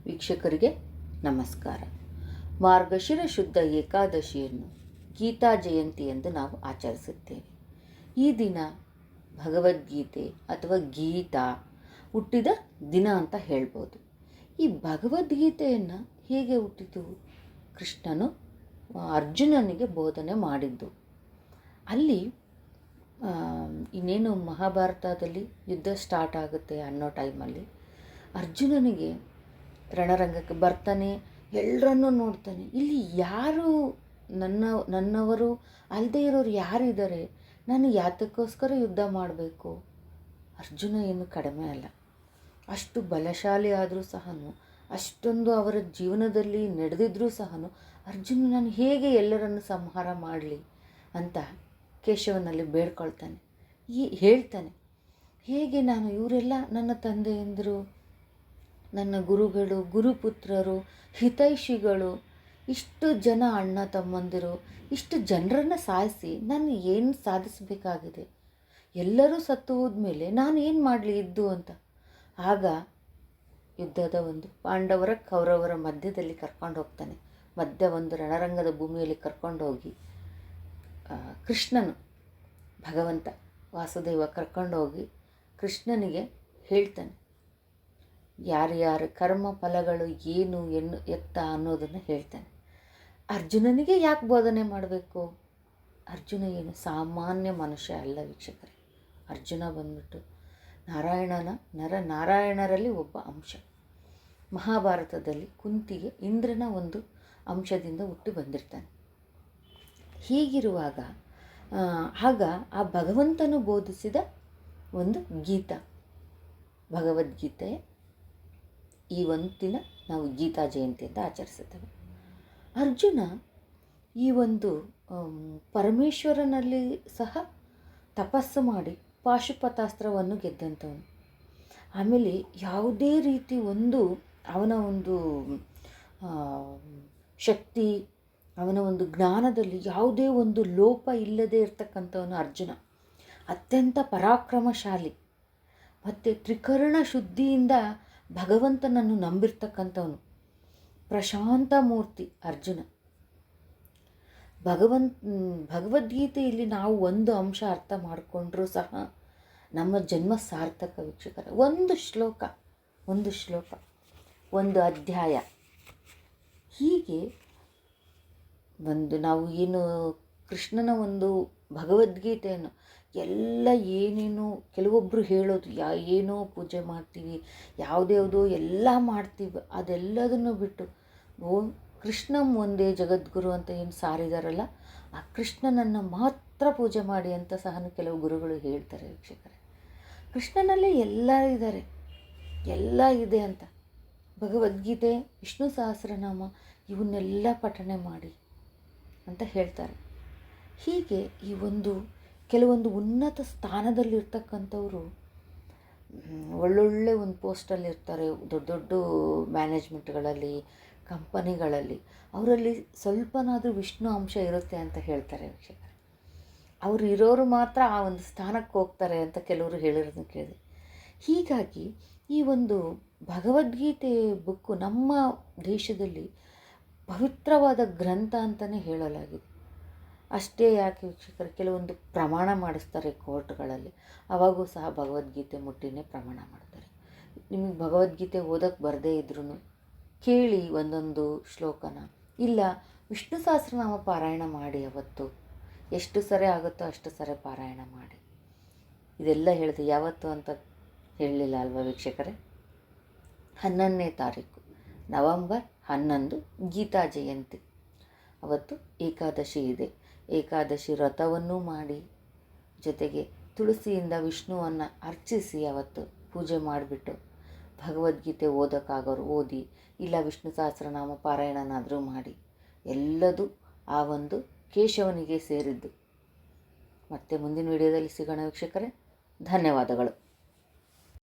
ವೀಕ್ಷಕರಿಗೆ ನಮಸ್ಕಾರ. ಮಾರ್ಗಶಿರ ಶುದ್ಧ ಏಕಾದಶಿಯನ್ನು ಗೀತಾ ಜಯಂತಿ ಎಂದು ನಾವು ಆಚರಿಸುತ್ತೇವೆ. ಈ ದಿನ ಭಗವದ್ಗೀತೆ ಅಥವಾ ಗೀತಾ ಹುಟ್ಟಿದ ದಿನ ಅಂತ ಹೇಳ್ಬೋದು. ಈ ಭಗವದ್ಗೀತೆಯನ್ನು ಹೇಗೆ ಹುಟ್ಟಿತು? ಕೃಷ್ಣನು ಅರ್ಜುನನಿಗೆ ಬೋಧನೆ ಮಾಡಿದ್ದು. ಅಲ್ಲಿ ಇನ್ನೇನು ಮಹಾಭಾರತದಲ್ಲಿ ಯುದ್ಧ ಸ್ಟಾರ್ಟ್ ಆಗುತ್ತೆ ಅನ್ನೋ ಟೈಮಲ್ಲಿ ಅರ್ಜುನನಿಗೆ ರಣರಂಗಕ್ಕೆ ಬರ್ತಾನೆ, ಎಲ್ಲರನ್ನೂ ನೋಡ್ತಾನೆ. ಇಲ್ಲಿ ಯಾರು ನನ್ನವರು ಅಲ್ಲದೆ ಇರೋರು ಯಾರಿದ್ದಾರೆ? ನಾನು ಯಾತಕ್ಕೋಸ್ಕರ ಯುದ್ಧ ಮಾಡಬೇಕು? ಅರ್ಜುನ ಏನು ಕಡಿಮೆ ಅಲ್ಲ, ಅಷ್ಟು ಬಲಶಾಲಿ ಆದರೂ ಸಹ, ಅಷ್ಟೊಂದು ಅವರ ಜೀವನದಲ್ಲಿ ನಡೆದಿದ್ರೂ ಸಹ ಅರ್ಜುನ ನಾನು ಹೇಗೆ ಎಲ್ಲರನ್ನು ಸಂಹಾರ ಮಾಡಲಿ ಅಂತ ಕೇಶವನಲ್ಲಿ ಬೇಡ್ಕೊಳ್ತಾನೆ. ಹೇಳ್ತಾನೆ, ಹೇಗೆ ನಾನು ಇವರೆಲ್ಲ ನನ್ನ ತಂದೆಯಂದರು, ನನ್ನ ಗುರುಗಳು, ಗುರುಪುತ್ರರು, ಹಿತೈಷಿಗಳು, ಇಷ್ಟು ಜನ ಅಣ್ಣ ತಮ್ಮಂದಿರು, ಇಷ್ಟು ಜನರನ್ನು ಸಾಯಿಸಿ ನಾನು ಏನು ಸಾಧಿಸಬೇಕಾಗಿದೆ? ಎಲ್ಲರೂ ಸತ್ತು ಹೋದ್ಮೇಲೆ ನಾನು ಏನು ಮಾಡಲಿ ಇದ್ದು ಅಂತ. ಆಗ ಯುದ್ಧದ ಒಂದು ಪಾಂಡವರ ಕೌರವರ ಮಧ್ಯದಲ್ಲಿ ಕರ್ಕೊಂಡು ಹೋಗ್ತಾನೆ. ಒಂದು ರಣರಂಗದ ಭೂಮಿಯಲ್ಲಿ ಕರ್ಕೊಂಡು ಹೋಗಿ ಕೃಷ್ಣನು, ಭಗವಂತ ವಾಸುದೇವ ಕರ್ಕೊಂಡು ಹೋಗಿ ಕೃಷ್ಣನಿಗೆ ಹೇಳ್ತಾನೆ, ಯಾರ್ಯಾರ ಕರ್ಮ ಫಲಗಳು ಏನು ಎತ್ತ ಅನ್ನೋದನ್ನು ಹೇಳ್ತಾನೆ. ಅರ್ಜುನನಿಗೆ ಯಾಕೆ ಬೋಧನೆ ಮಾಡಬೇಕು? ಅರ್ಜುನ ಏನು ಸಾಮಾನ್ಯ ಮನುಷ್ಯ ಅಲ್ಲ ವೀಕ್ಷಕರೇ. ಅರ್ಜುನ ಬಂದ್ಬಿಟ್ಟು ನಾರಾಯಣರಲ್ಲಿ ಒಬ್ಬ ಅಂಶ. ಮಹಾಭಾರತದಲ್ಲಿ ಕುಂತಿಗೆ ಇಂದ್ರನ ಒಂದು ಅಂಶದಿಂದ ಹುಟ್ಟಿ ಬಂದಿರ್ತಾನೆ. ಹೀಗಿರುವಾಗ ಆಗ ಆ ಭಗವಂತನು ಬೋಧಿಸಿದ ಒಂದು ಗೀತಾ, ಭಗವದ್ಗೀತೆ, ಈ ಒಂದು ದಿನ ನಾವು ಗೀತಾ ಜಯಂತಿ ಅಂತ ಆಚರಿಸುತ್ತೇವೆ. ಅರ್ಜುನ ಈ ಒಂದು ಪರಮೇಶ್ವರನಲ್ಲಿ ಸಹ ತಪಸ್ಸು ಮಾಡಿ ಪಾಶುಪತಾಸ್ತ್ರವನ್ನು ಗೆದ್ದಂಥವನು. ಆಮೇಲೆ ಯಾವುದೇ ರೀತಿ ಅವನ ಒಂದು ಶಕ್ತಿ, ಅವನ ಒಂದು ಜ್ಞಾನದಲ್ಲಿ ಯಾವುದೇ ಒಂದು ಲೋಪ ಇಲ್ಲದೆ ಇರತಕ್ಕಂಥವನು ಅರ್ಜುನ. ಅತ್ಯಂತ ಪರಾಕ್ರಮಶಾಲಿ ಮತ್ತು ತ್ರಿಕರಣ ಶುದ್ಧಿಯಿಂದ ಭಗವಂತನನ್ನು ನಂಬಿರ್ತಕ್ಕಂಥವನು. ಪ್ರಶಾಂತ ಮೂರ್ತಿ ಅರ್ಜುನ. ಭಗವದ್ಗೀತೆಯಲ್ಲಿ ನಾವು ಒಂದು ಅಂಶ ಅರ್ಥ ಮಾಡಿಕೊಂಡ್ರೂ ಸಹ ನಮ್ಮ ಜನ್ಮ ಸಾರ್ಥಕ ವೀಕ್ಷಕರ. ಒಂದು ಶ್ಲೋಕ, ಒಂದು ಅಧ್ಯಾಯ, ಹೀಗೆ ನಾವು ಏನು ಕೃಷ್ಣನ ಒಂದು ಭಗವದ್ಗೀತೆಯನ್ನು ಎಲ್ಲ ಏನೇನೋ ಕೆಲವೊಬ್ಬರು ಹೇಳೋದು ಏನೋ ಪೂಜೆ ಮಾಡ್ತೀವಿ, ಯಾವುದ್ಯಾವುದೋ ಎಲ್ಲ ಮಾಡ್ತೀವಿ, ಅದೆಲ್ಲದನ್ನು ಬಿಟ್ಟು ಕೃಷ್ಣಂ ಒಂದೇ ಜಗದ್ಗುರು ಅಂತ ಏನು ಸಾರಿದಾರಲ್ಲ, ಆ ಕೃಷ್ಣನನ್ನು ಮಾತ್ರ ಪೂಜೆ ಮಾಡಿ ಅಂತ ಸಹ ಕೆಲವು ಗುರುಗಳು ಹೇಳ್ತಾರೆ ವೀಕ್ಷಕರೇ. ಕೃಷ್ಣನಲ್ಲೇ ಎಲ್ಲ ಇದ್ದಾರೆ, ಎಲ್ಲ ಇದೆ ಅಂತ. ಭಗವದ್ಗೀತೆ, ವಿಷ್ಣು ಸಹಸ್ರನಾಮ ಇವನ್ನೆಲ್ಲ ಪಠಣೆ ಮಾಡಿ ಅಂತ ಹೇಳ್ತಾರೆ. ಹೀಗೆ ಈ ಕೆಲವೊಂದು ಉನ್ನತ ಸ್ಥಾನದಲ್ಲಿರ್ತಕ್ಕಂಥವರು ಒಳ್ಳೊಳ್ಳೆ ಒಂದು ಪೋಸ್ಟಲ್ಲಿರ್ತಾರೆ, ದೊಡ್ಡ ದೊಡ್ಡ ಮ್ಯಾನೇಜ್ಮೆಂಟ್ಗಳಲ್ಲಿ, ಕಂಪನಿಗಳಲ್ಲಿ. ಅವರಲ್ಲಿ ಸ್ವಲ್ಪನಾದರೂ ವಿಷ್ಣು ಅಂಶ ಇರುತ್ತೆ ಅಂತ ಹೇಳ್ತಾರೆ ವೀಕ್ಷಕರೇ. ಅವರು ಇರೋರು ಮಾತ್ರ ಆ ಒಂದು ಸ್ಥಾನಕ್ಕೆ ಹೋಗ್ತಾರೆ ಅಂತ ಕೆಲವರು ಹೇಳಿರೋದನ್ನ ಕೇಳಿದೆ. ಹೀಗಾಗಿ ಈ ಒಂದು ಭಗವದ್ಗೀತೆ ಬುಕ್ಕು ನಮ್ಮ ದೇಶದಲ್ಲಿ ಪವಿತ್ರವಾದ ಗ್ರಂಥ ಅಂತಲೇ ಹೇಳಲಾಗಿದೆ. ಅಷ್ಟೇ ಯಾಕೆ ವೀಕ್ಷಕರು, ಕೆಲವೊಂದು ಪ್ರಮಾಣ ಮಾಡಿಸ್ತಾರೆ ಕೋರ್ಟ್ಗಳಲ್ಲಿ, ಅವಾಗೂ ಸಹ ಭಗವದ್ಗೀತೆ ಮುಟ್ಟಿನೇ ಪ್ರಮಾಣ ಮಾಡ್ತಾರೆ. ನಿಮಗೆ ಭಗವದ್ಗೀತೆ ಓದೋಕ್ಕೆ ಬರದೇ ಇದ್ರೂ ಕೇಳಿ ಒಂದೊಂದು ಶ್ಲೋಕನ, ಇಲ್ಲ ವಿಷ್ಣು ಸಹಸ್ರನಾಮ ಪಾರಾಯಣ ಮಾಡಿ. ಅವತ್ತು ಎಷ್ಟು ಸರಿ ಆಗುತ್ತೋ ಅಷ್ಟು ಸರಿ ಪಾರಾಯಣ ಮಾಡಿ. ಇದೆಲ್ಲ ಹೇಳಿದೆ ಯಾವತ್ತು ಅಂತ ಹೇಳಲಿಲ್ಲ ಅಲ್ವಾ ವೀಕ್ಷಕರೇ? 11ನೇ ತಾರೀಕು ನವಂಬರ್ 11 ಗೀತಾ ಜಯಂತಿ. ಅವತ್ತು ಏಕಾದಶಿ ಇದೆ. ಏಕಾದಶಿ ವ್ರತವನ್ನೂ ಮಾಡಿ, ಜೊತೆಗೆ ತುಳಸಿಯಿಂದ ವಿಷ್ಣುವನ್ನು ಅರ್ಚಿಸಿ ಅವತ್ತು ಪೂಜೆ ಮಾಡಿಬಿಟ್ಟು ಭಗವದ್ಗೀತೆ ಓದೋಕ್ಕಾಗೋರು ಓದಿ, ಇಲ್ಲ ವಿಷ್ಣು ಸಹಸ್ರನಾಮ ಪಾರಾಯಣನಾದರೂ ಮಾಡಿ. ಎಲ್ಲದೂ ಆ ಒಂದು ಕೇಶವನಿಗೆ ಸೇರಿದ್ದು. ಮತ್ತೆ ಮುಂದಿನ ವಿಡಿಯೋದಲ್ಲಿ ಸಿಗೋಣ ವೀಕ್ಷಕರೇ. ಧನ್ಯವಾದಗಳು.